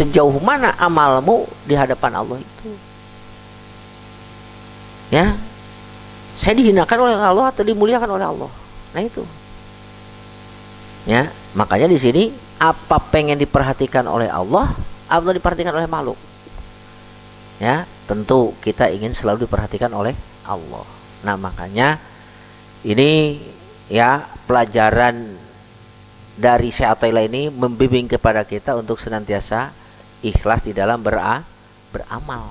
sejauh mana amalmu di hadapan Allah itu. Ya, saya dihinakan oleh Allah atau dimuliakan oleh Allah. Nah itu. Ya, makanya di sini apa pengen diperhatikan oleh Allah atau diperhatikan oleh makhluk? Ya, tentu kita ingin selalu diperhatikan oleh Allah. Nah, makanya ini ya pelajaran dari Syekh Athaillah ini membimbing kepada kita untuk senantiasa ikhlas di dalam beramal.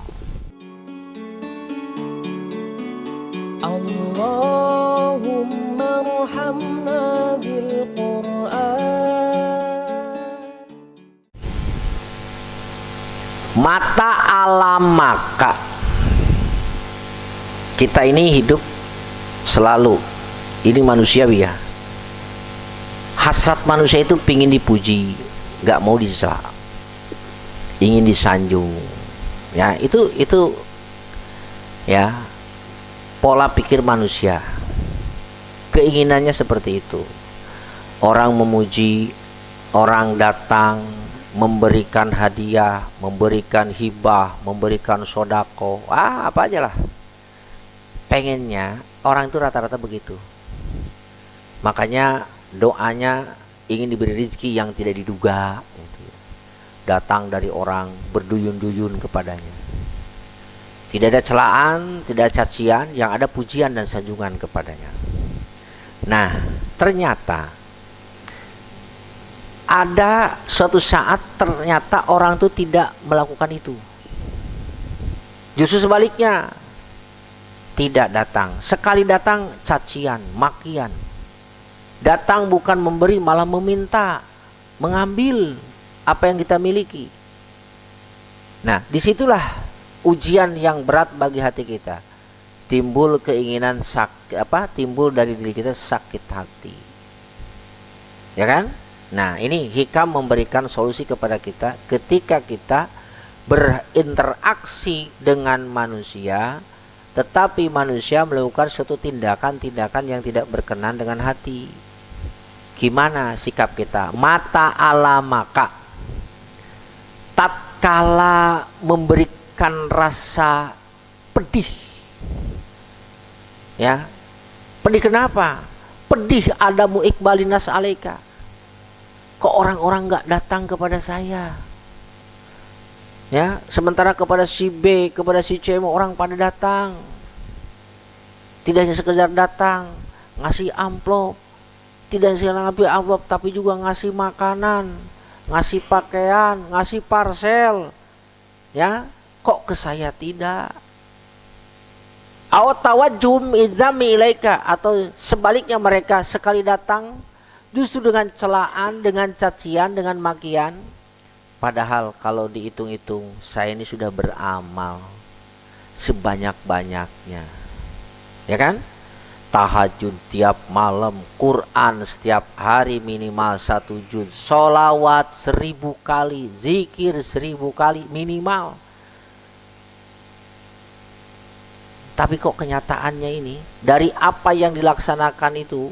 Allahumma arhamna bil Qur'an. Mata alam maka kita ini hidup selalu, ini manusiawi ya. Hasrat manusia itu pingin dipuji, nggak mau disela, ingin disanjung. Ya itu ya pola pikir manusia. Keinginannya seperti itu. Orang memuji, orang datang, memberikan hadiah, memberikan hibah, memberikan sodako, apa aja lah. Pengennya orang itu rata-rata begitu. Makanya doanya ingin diberi rezeki yang tidak diduga gitu. Datang dari orang berduyun-duyun kepadanya. Tidak ada celaan, tidak ada cacian, yang ada pujian dan sanjungan kepadanya. Nah, ternyata ada suatu saat ternyata orang itu tidak melakukan itu. Justru sebaliknya, tidak datang. Sekali datang cacian, makian. Datang bukan memberi, malah meminta, mengambil apa yang kita miliki. Nah, disitulah ujian yang berat bagi hati kita. Timbul keinginan timbul dari diri kita sakit hati. Ya kan? Nah, ini hikam memberikan solusi kepada kita ketika kita berinteraksi dengan manusia, tetapi manusia melakukan suatu tindakan-tindakan yang tidak berkenan dengan hati. Gimana sikap kita? Mata ala maka. Tatkala memberikan rasa pedih. Ya. Pedih kenapa? Pedih adamu iqbalinas alaika. Kok orang-orang enggak datang kepada saya? Ya, sementara kepada si B, kepada si C orang pada datang. Tidak hanya sekedar datang, ngasih amplop. Tidak hanya ngasih amplop, tapi juga ngasih makanan, ngasih pakaian, ngasih parcel. Ya, kok ke saya tidak? Aw tawajjum idzami ilaika, atau sebaliknya mereka sekali datang justru dengan celaan, dengan cacian, dengan makian. Padahal kalau dihitung-hitung saya ini sudah beramal sebanyak-banyaknya. Ya kan? Tahajud tiap malam, Quran setiap hari minimal 1 juz, sholawat 1000 kali, zikir 1000 kali minimal. Tapi kok kenyataannya ini, dari apa yang dilaksanakan itu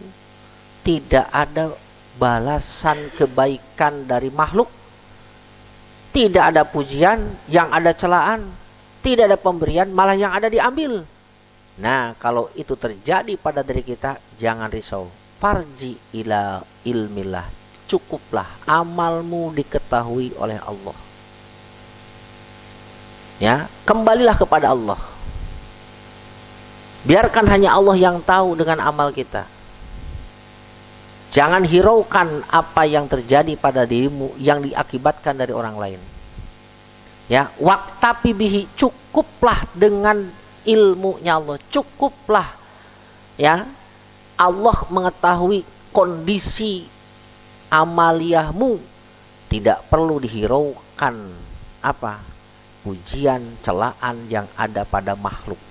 tidak ada balasan kebaikan dari makhluk. Tidak ada pujian, yang ada celaan. Tidak ada pemberian, malah yang ada diambil. Nah, kalau itu terjadi pada diri kita, jangan risau. Farji ila ilmillah. Cukuplah amalmu diketahui oleh Allah. Ya, kembalilah kepada Allah. Biarkan hanya Allah yang tahu dengan amal kita. Jangan hiraukan apa yang terjadi pada dirimu yang diakibatkan dari orang lain. Ya, waktapi bihi, cukuplah dengan ilmunya Allah, cukuplah ya Allah mengetahui kondisi amaliyahmu, tidak perlu dihiraukan pujian, celaan yang ada pada makhluk.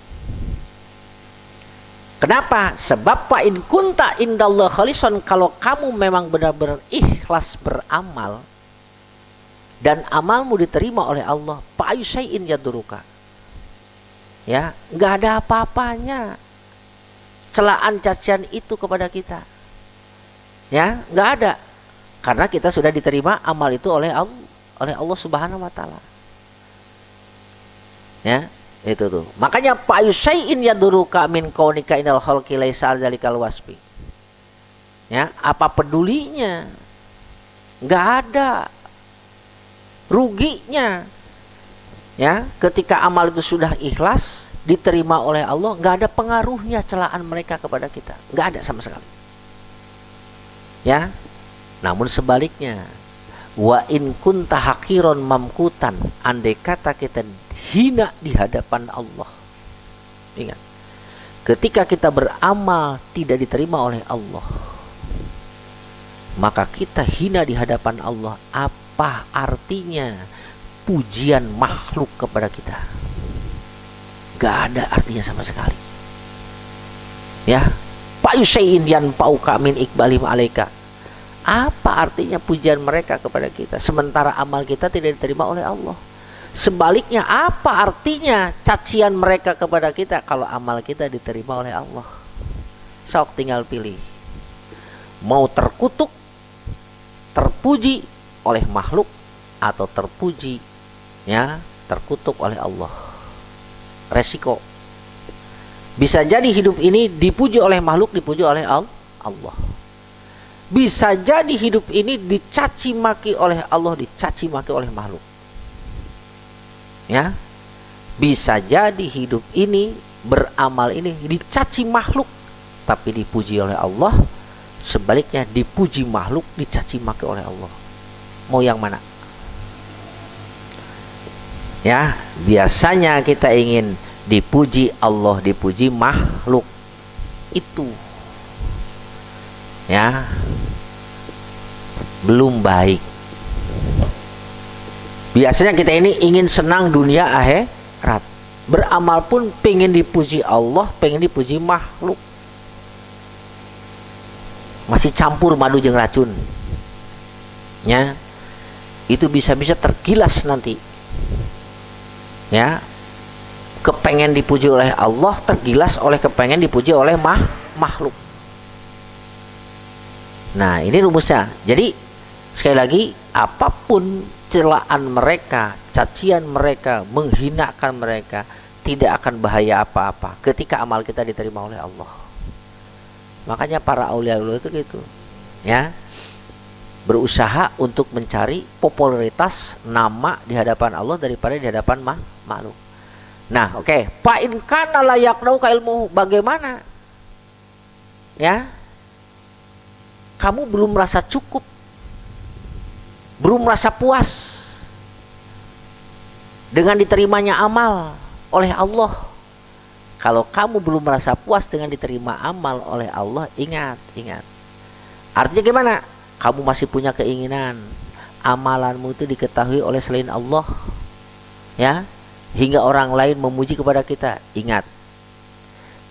Kenapa? Sebab fa in kunta indallah khalisan, kalau kamu memang benar-benar ikhlas beramal dan amalmu diterima oleh Allah, fa aysyai'in yaduruka. Ya, enggak ada apa-apanya celaan cacian itu kepada kita. Ya, enggak ada. Karena kita sudah diterima amal itu oleh oleh Allah Subhanahu wa taala. Ya, itu tuh. Makanya fa yusyai'in yaduruka min kaunika inal khalqi laisa dzalikal wasfi. Ya, apa pedulinya? Enggak ada ruginya. Ya, ketika amal itu sudah ikhlas, diterima oleh Allah, enggak ada pengaruhnya celaan mereka kepada kita. Enggak ada sama sekali. Ya. Namun sebaliknya, wa in kunta haqiron mamkutan, andai kata kita hina di hadapan Allah. Ingat, ketika kita beramal tidak diterima oleh Allah, maka kita hina di hadapan Allah. Apa artinya pujian makhluk kepada kita? Gak ada artinya sama sekali. Ya, Pak Yusain yan pauka min ikbalim alaika. Apa artinya pujian mereka kepada kita sementara amal kita tidak diterima oleh Allah? Sebaliknya, apa artinya cacian mereka kepada kita kalau amal kita diterima oleh Allah? Sok tinggal pilih. Mau terkutuk, terpuji oleh makhluk, atau terpuji, ya, terkutuk oleh Allah. Resiko. Bisa jadi hidup ini dipuji oleh makhluk, dipuji oleh Allah. Bisa jadi hidup ini dicaci maki oleh Allah, dicaci maki oleh makhluk. Ya. Bisa jadi hidup ini, beramal ini dicaci makhluk tapi dipuji oleh Allah. Sebaliknya dipuji makhluk, dicaci maki oleh Allah. Mau yang mana? Ya, biasanya kita ingin dipuji Allah, dipuji makhluk. Itu ya belum baik. Biasanya kita ini ingin senang dunia akhirat. Beramal pun pengen dipuji Allah, pengen dipuji makhluk. Masih campur madu jeung racun. Ya. Itu bisa-bisa tergilas nanti. Ya. Kepengen dipuji oleh Allah, tergilas oleh kepengen dipuji oleh makhluk. Nah, ini rumusnya. Jadi sekali lagi, apapun celaan mereka, cacian mereka, menghinakan mereka, tidak akan bahaya apa-apa ketika amal kita diterima oleh Allah. Makanya para aulia itu gitu, ya, berusaha untuk mencari popularitas, nama di hadapan Allah daripada di hadapan makhluk. Nah, oke. Fa in kana la yaqnauka ilmu, bagaimana? Ya. Kamu belum merasa cukup, belum merasa puas dengan diterimanya amal oleh Allah. Kalau kamu belum merasa puas dengan diterima amal oleh Allah, ingat. Artinya gimana? Kamu masih punya keinginan amalanmu itu diketahui oleh selain Allah, ya, hingga orang lain memuji kepada kita. Ingat,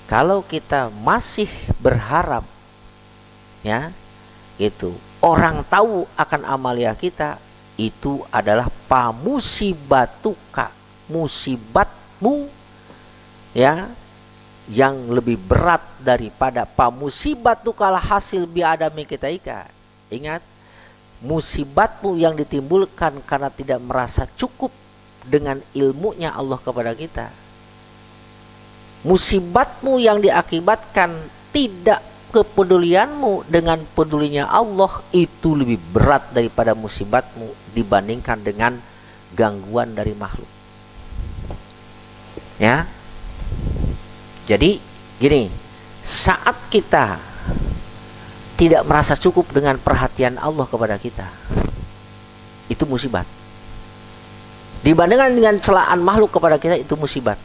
kalau kita masih berharap, ya, itu orang tahu akan amalia kita, itu adalah pamusibatuka, musibatmu, ya, yang lebih berat daripada pamusibatuka hasil biadami kita ika. Ingat, musibatmu yang ditimbulkan karena tidak merasa cukup dengan ilmunya Allah kepada kita, musibatmu yang diakibatkan tidak kepedulianmu dengan pedulinya Allah, itu lebih berat daripada musibatmu dibandingkan dengan gangguan dari makhluk. Ya. Jadi gini, saat kita tidak merasa cukup dengan perhatian Allah kepada kita, itu musibat. Dibandingkan dengan celaan makhluk kepada kita, itu musibat.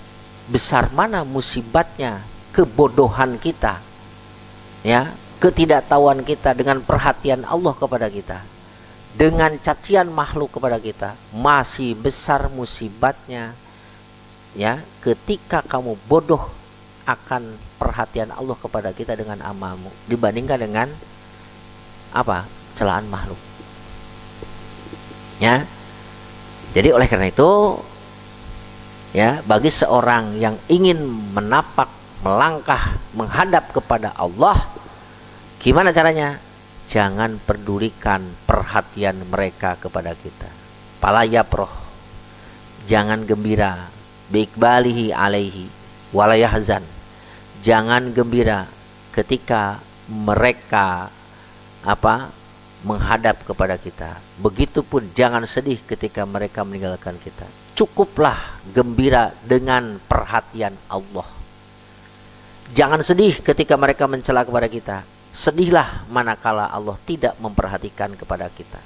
Besar mana musibatnya kebodohan kita, ya, ketidaktahuan kita dengan perhatian Allah kepada kita, dengan cacian makhluk kepada kita, masih besar musibatnya, ya, ketika kamu bodoh akan perhatian Allah kepada kita dengan amalmu dibandingkan dengan apa? Celaan makhluk. Ya. Jadi oleh karena itu, ya, bagi seorang yang ingin menapak, melangkah, menghadap kepada Allah, gimana caranya? Jangan pedulikan perhatian mereka kepada kita. Fala yaproh, jangan gembira, biikbalihi alaihi wala yahzan, jangan gembira ketika mereka menghadap kepada kita. Begitupun jangan sedih ketika mereka meninggalkan kita. Cukuplah gembira dengan perhatian Allah. Jangan sedih ketika mereka mencela kepada kita. Sedihlah manakala Allah tidak memperhatikan kepada kita.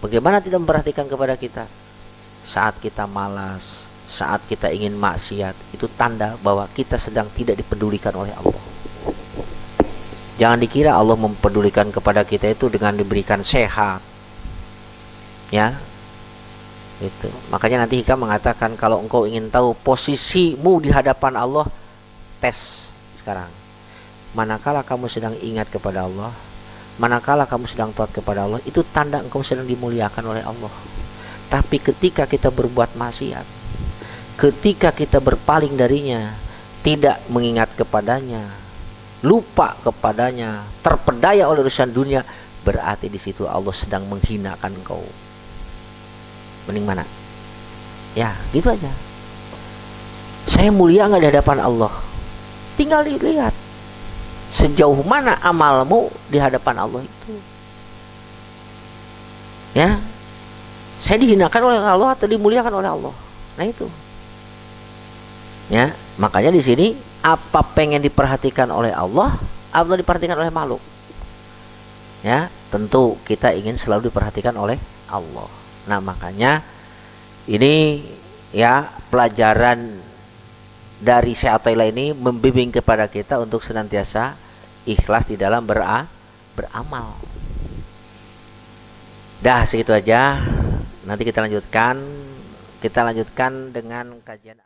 Bagaimana tidak memperhatikan kepada kita? Saat kita malas, saat kita ingin maksiat, itu tanda bahwa kita sedang tidak dipedulikan oleh Allah. Jangan dikira Allah mempedulikan kepada kita itu dengan diberikan sehat. Ya. Itu. Makanya nanti Hikam mengatakan kalau engkau ingin tahu posisimu di hadapan Allah, tes sekarang. Manakala kamu sedang ingat kepada Allah, manakala kamu sedang taat kepada Allah, itu tanda engkau sedang dimuliakan oleh Allah. Tapi ketika kita berbuat maksiat, ketika kita berpaling darinya, tidak mengingat kepadanya, lupa kepadanya, terpedaya oleh urusan dunia, berarti di situ Allah sedang menghinakan engkau. Mending mana? Ya, gitu aja. Saya mulia nggak di hadapan Allah? Tinggal dilihat sejauh mana amalmu di hadapan Allah itu. Ya, saya dihinakan oleh Allah atau dimuliakan oleh Allah? Nah itu. Ya, makanya di sini apa pengen diperhatikan oleh Allah atau diperhatikan oleh makhluk? Ya, tentu kita ingin selalu diperhatikan oleh Allah. Nah, makanya ini ya pelajaran dari Syekh Athaillah ini membimbing kepada kita untuk senantiasa ikhlas di dalam beramal. Dah segitu aja. Nanti kita lanjutkan dengan kajian